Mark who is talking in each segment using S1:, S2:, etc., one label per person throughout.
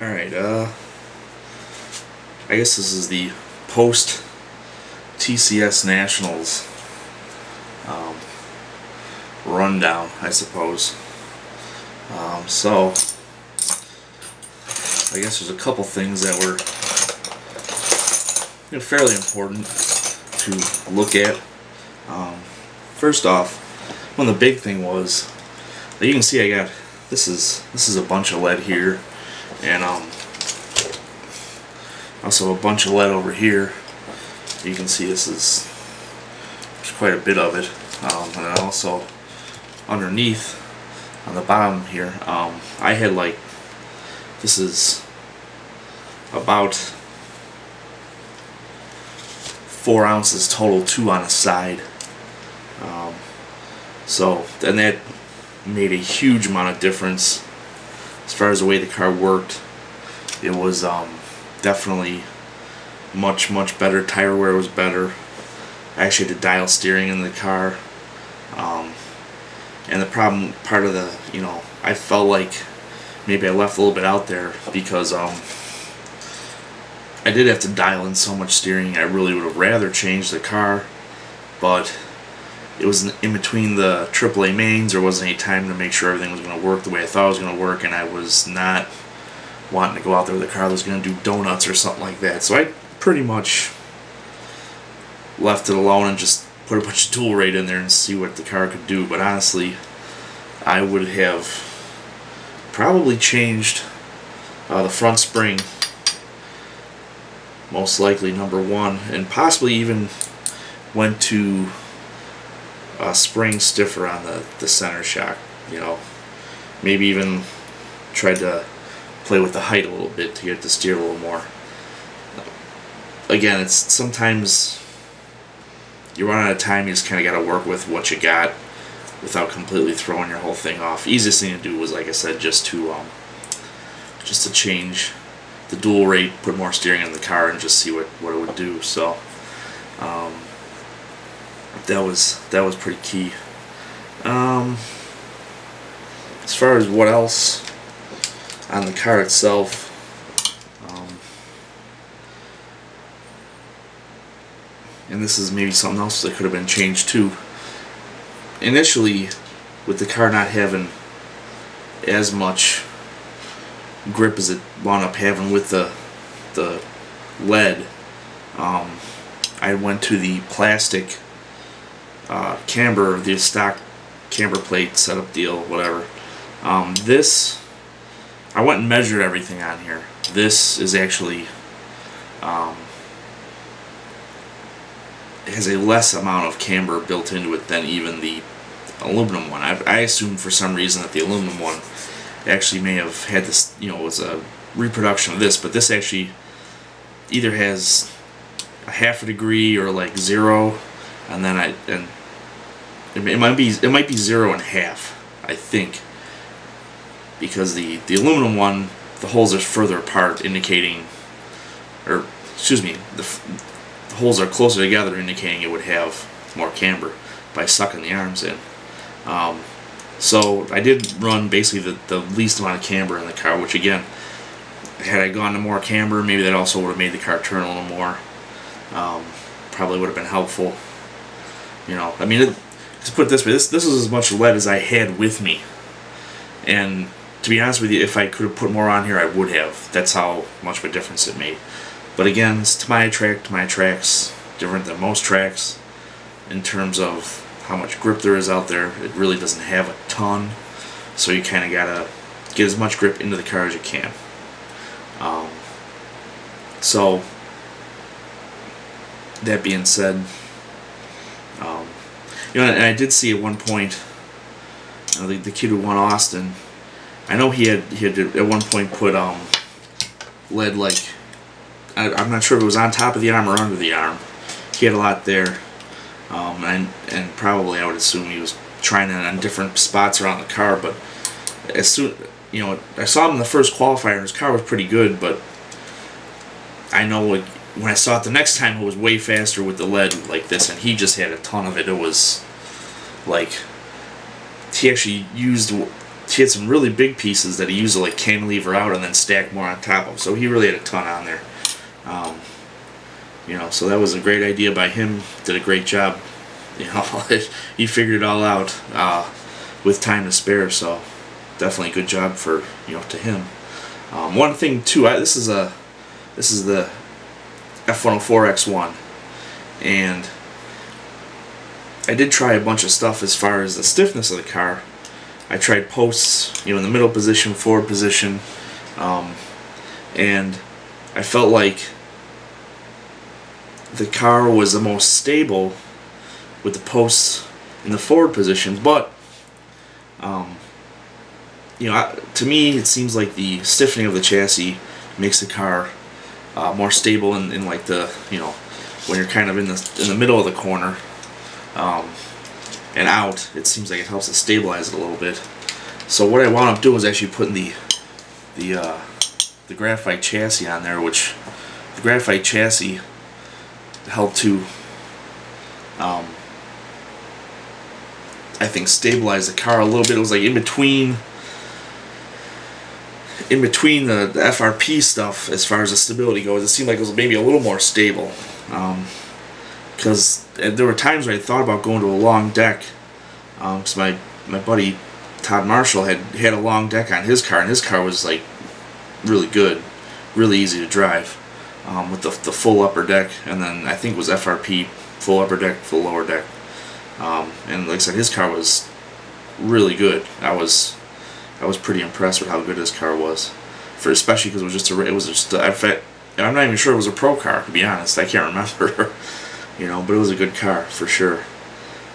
S1: Alright, I guess this is the post TCS Nationals rundown, I suppose. So I guess there's a couple things that were fairly important to look at. First off, one of the big thing was, you can see I got this is a bunch of lead here, and also a bunch of lead over here. You can see there's quite a bit of it, and then also underneath on the bottom here, I had this is about 4 ounces total, 2 on a side. So then that made a huge amount of difference as far as the way the car worked. It was definitely much better. Tire wear was better. I actually had to dial steering in the car, and the problem, part of the, I felt like maybe I left a little bit out there because I did have to dial in so much steering. I really would have rather changed the car, but it was in between the AAA mains. There wasn't any time to make sure everything was going to work the way I thought it was going to work, and I was not wanting to go out there with a car that was going to do donuts or something like that. So I pretty much left it alone and just put a bunch of dual rate in there and see what the car could do. But honestly, I would have probably changed the front spring, most likely #1, and possibly even went to a spring stiffer on the center shock. Maybe even tried to play with the height a little bit to get it to steer a little more. Again, it's sometimes you run out of time. You just kind of got to work with what you got without completely throwing your whole thing off. Easiest thing to do was, like I said, just to change the dual rate, put more steering in the car, and just see what it would do. So that was pretty key. As far as what else on the car itself, and this is maybe something else that could have been changed too. Initially, with the car not having as much grip as it wound up having with the lead, I went to the plastic camber, the stock camber plate setup deal, whatever. This, I went and measured everything on here. This is actually it has a less amount of camber built into it than even the aluminum one. I assumed for some reason that the aluminum one actually may have had this, was a reproduction of this, but this actually either has a 1/2 degree or like 0, and then it might be 0 1/2, I think, because the aluminum one, the holes are further apart, indicating, or excuse me, the holes are closer together, indicating it would have more camber by sucking the arms in. So I did run basically the least amount of camber in the car, which again, had I gone to more camber, maybe that also would have made the car turn a little more. Probably would have been helpful. I mean, to put it this way, this is as much lead as I had with me, and to be honest with you, if I could have put more on here, I would have. That's how much of a difference it made. But again, it's to my tracks, different than most tracks in terms of how much grip there is out there. It really doesn't have a ton, so you kind of gotta get as much grip into the car as you can. So that being said, and I did see at one point, the kid who won Austin, I know he had at one point put lead, like, I'm not sure if it was on top of the arm or under the arm. He had a lot there, and probably I would assume he was trying it on different spots around the car. But as soon, I saw him in the first qualifier, and his car was pretty good. But I know, like, when I saw it the next time, it was way faster with the lead like this, and he just had a ton of it. It was like he actually used he had some really big pieces that he used to like cantilever out and then stack more on top of. So he really had a ton on there. You know, so that was a great idea by him. Did a great job. You know, he figured it all out with time to spare. So definitely a good job for, you know, to him. One thing too, this is the F104X1, and I did try a bunch of stuff as far as the stiffness of the car. I tried posts, you know, in the middle position, forward position, and I felt like the car was the most stable with the posts in the forward positions, but you know, to me it seems like the stiffening of the chassis makes the car more stable in like the, you know, when you're kind of in the middle of the corner and out, it seems like it helps to stabilize it a little bit. So what I wound up doing was actually putting the graphite chassis on there, which the graphite chassis helped to I think stabilize the car a little bit. It was like in between the FRP stuff as far as the stability goes. It seemed like it was maybe a little more stable, because there were times where I thought about going to a long deck, because my buddy Todd Marshall had a long deck on his car, and his car was like really good, really easy to drive, with the full upper deck, and then I think it was FRP, full upper deck, full lower deck, and like I said, his car was really good. I was pretty impressed with how good his car was, especially because it was just in fact, I'm not even sure it was a pro car, to be honest. I can't remember, you know, but it was a good car for sure.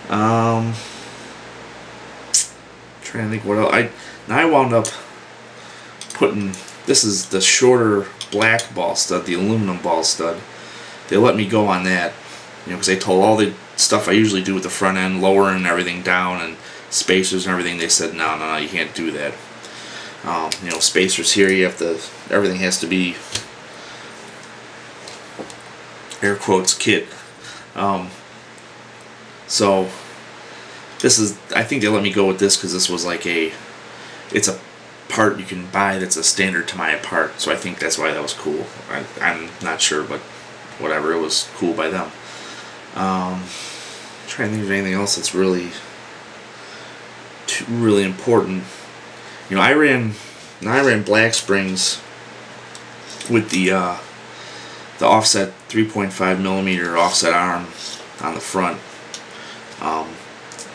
S1: Trying to think what else. I wound up putting, this is the shorter black ball stud, the aluminum ball stud. They let me go on that, you know, because they told all the stuff I usually do with the front end, lowering everything down and spacers and everything. They said no, you can't do that. You know, spacers here, you have to, everything has to be air quotes kit. So this is, I think they let me go with this because this was like it's a part you can buy that's a standard Tamiya part, so I think that's why that was cool. I'm not sure, but whatever, it was cool by them. Trying to think of anything else that's really important. You know, I ran black springs with the offset 3.5mm offset arm on the front,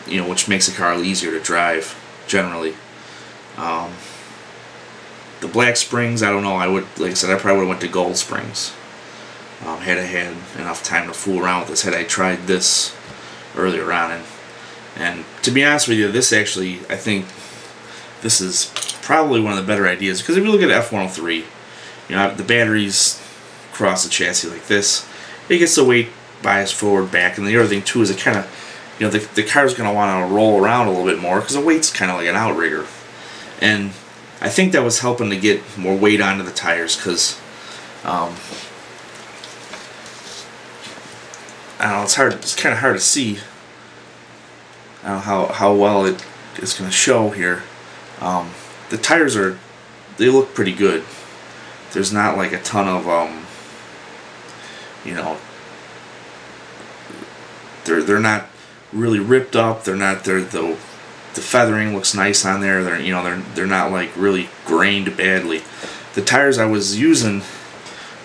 S1: you know, which makes the car easier to drive generally. The black springs, I don't know, like I said, I probably would have went to gold springs. Had I had enough time to fool around with this, had I tried this earlier on. And to be honest with you, this actually, I think this is probably one of the better ideas, because if you look at F103, you know, the batteries cross the chassis like this, it gets the weight bias forward, back, and the other thing too is it kind of, you know, the car's going to want to roll around a little bit more because the weight's kind of like an outrigger. And I think that was helping to get more weight onto the tires, because I don't know, it's kind of hard to see. I don't know how well it's going to show here. The tires they look pretty good. There's not like a ton of you know, they're not really ripped up. The feathering looks nice on there. They're not like really grained badly. The tires I was using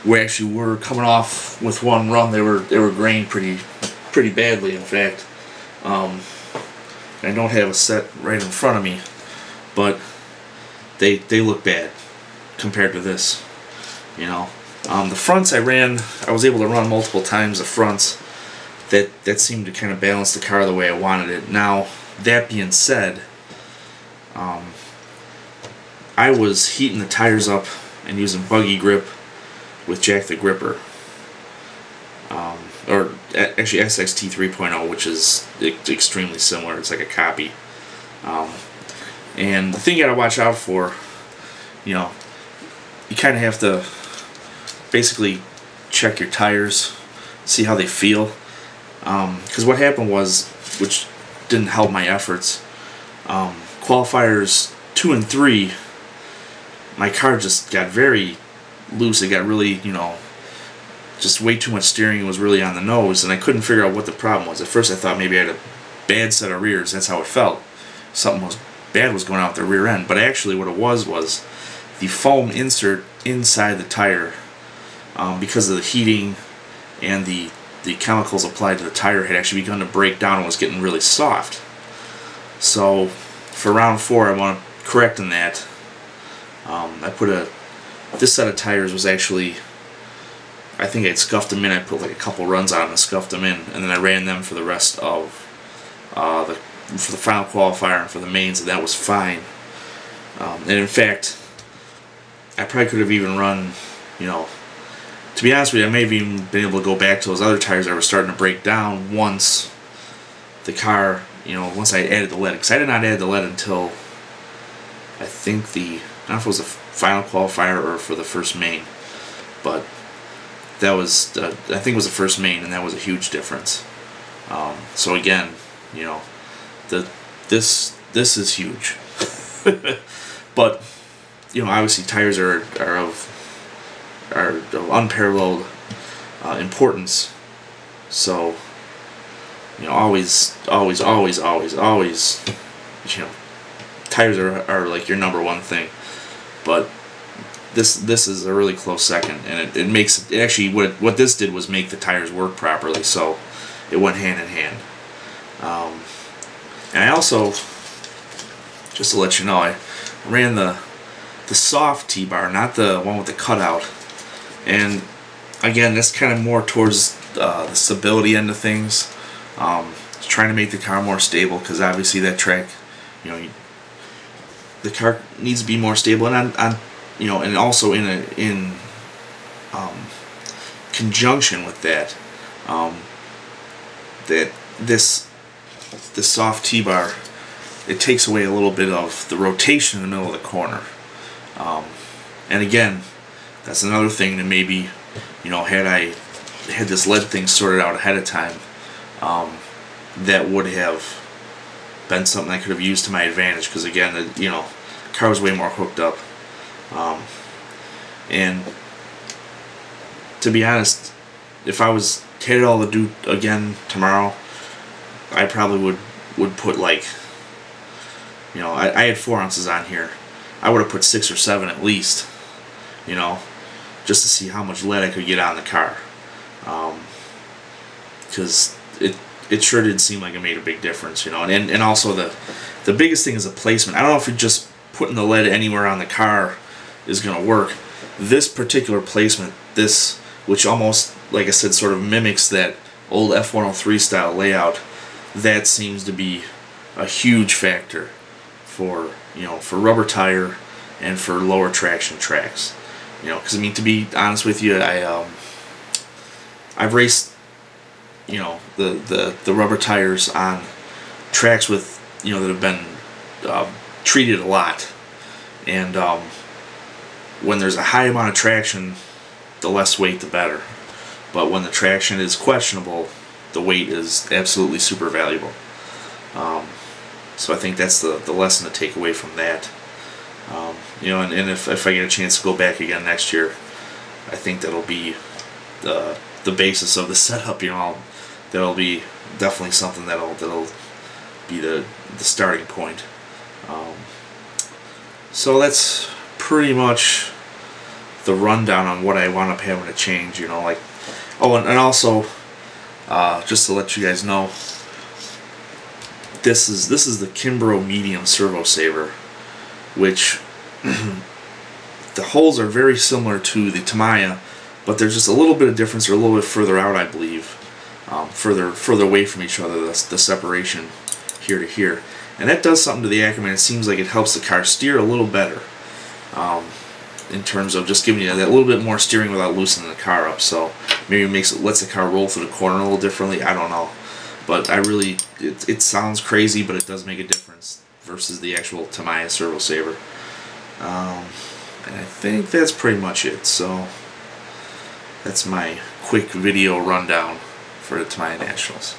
S1: were coming off with one run. They were grained pretty badly, in fact. I don't have a set right in front of me, but they look bad compared to this, you know. The fronts I was able to run multiple times. The fronts that seemed to kind of balance the car the way I wanted it. Now, that being said, I was heating the tires up and using buggy grip with Jack the Gripper, or actually SXT 3.0, which is extremely similar. It's like a copy. And the thing you gotta watch out for, you know, you kind of have to basically check your tires, see how they feel. Because what happened was, which didn't help my efforts, qualifiers 2 2 and 3, my car just got very loose. It got really, you know, just way too much steering. It was really on the nose, and I couldn't figure out what the problem was. At first I thought maybe I had a bad set of rears. That's how it felt. Something was bad was going on with the rear end. But actually what it was the foam insert inside the tire, because of the heating and the chemicals applied to the tire, had actually begun to break down and was getting really soft. So for round 4 I want to correct in that. I put this set of tires was actually, I think I'd scuffed them in. I put like a couple runs on them and scuffed them in, and then I ran them for the rest of for the final qualifier and for the mains, and that was fine. And in fact, I probably could have even run, you know, to be honest with you, I may have even been able to go back to those other tires that were starting to break down once the car, you know, once I added the lead. Because I did not add the lead until, I think I don't know if it was the final qualifier or for the first main, but that was, I think it was the first main, and that was a huge difference. So again, you know, this is huge. But you know, obviously tires are of unparalleled importance. So you know, always, you know, tires are like your #1 thing. But this is a really close second, and it makes it actually, what this did was make the tires work properly. So it went hand in hand. And I also, just to let you know, I ran the soft T-bar, not the one with the cutout. And again, that's kind of more towards the stability end of things. Trying to make the car more stable, because obviously that track, you know, the car needs to be more stable, and on you know, and also in conjunction with that, that this soft T-bar, it takes away a little bit of the rotation in the middle of the corner. And again, that's another thing that maybe, you know, had I had this lead thing sorted out ahead of time, that would have been something I could have used to my advantage, because again, you know, the car was way more hooked up. And to be honest, if I had it all to do again tomorrow, I probably would put, like, you know, I had 4 ounces on here. I would have put 6 or 7 at least, you know, just to see how much lead I could get on the car. Because it sure did seem like it made a big difference, you know. And also the biggest thing is the placement. I don't know if you're just putting the lead anywhere on the car is going to work. This particular placement, which almost, like I said, sort of mimics that old F103 style layout, that seems to be a huge factor for, you know, for rubber tire and for lower traction tracks. You know, because I mean, to be honest with you, I've raced, you know, the rubber tires on tracks with, you know, that have been treated a lot, and when there's a high amount of traction, the less weight the better. But when the traction is questionable, the weight is absolutely super valuable. So I think that's the lesson to take away from that. You know, and if I get a chance to go back again next year, I think that'll be the basis of the setup. You know, that'll be definitely something that'll be the starting point. So that's pretty much the rundown on what I wound up having to change. You know, like, oh, and also just to let you guys know, this is the Kimbrough medium servo saver, which the holes are very similar to the Tamiya, but there's just a little bit of difference. They're a little bit further out, I believe, further away from each other, the separation here to here, and that does something to the Ackerman. It seems like it helps the car steer a little better, in terms of just giving you that little bit more steering without loosening the car up. So maybe it lets the car roll through the corner a little differently. I don't know, but it sounds crazy, but it does make a difference versus the actual Tamiya servo saver. And I think that's pretty much it. So that's my quick video rundown for the Tamiya Nationals.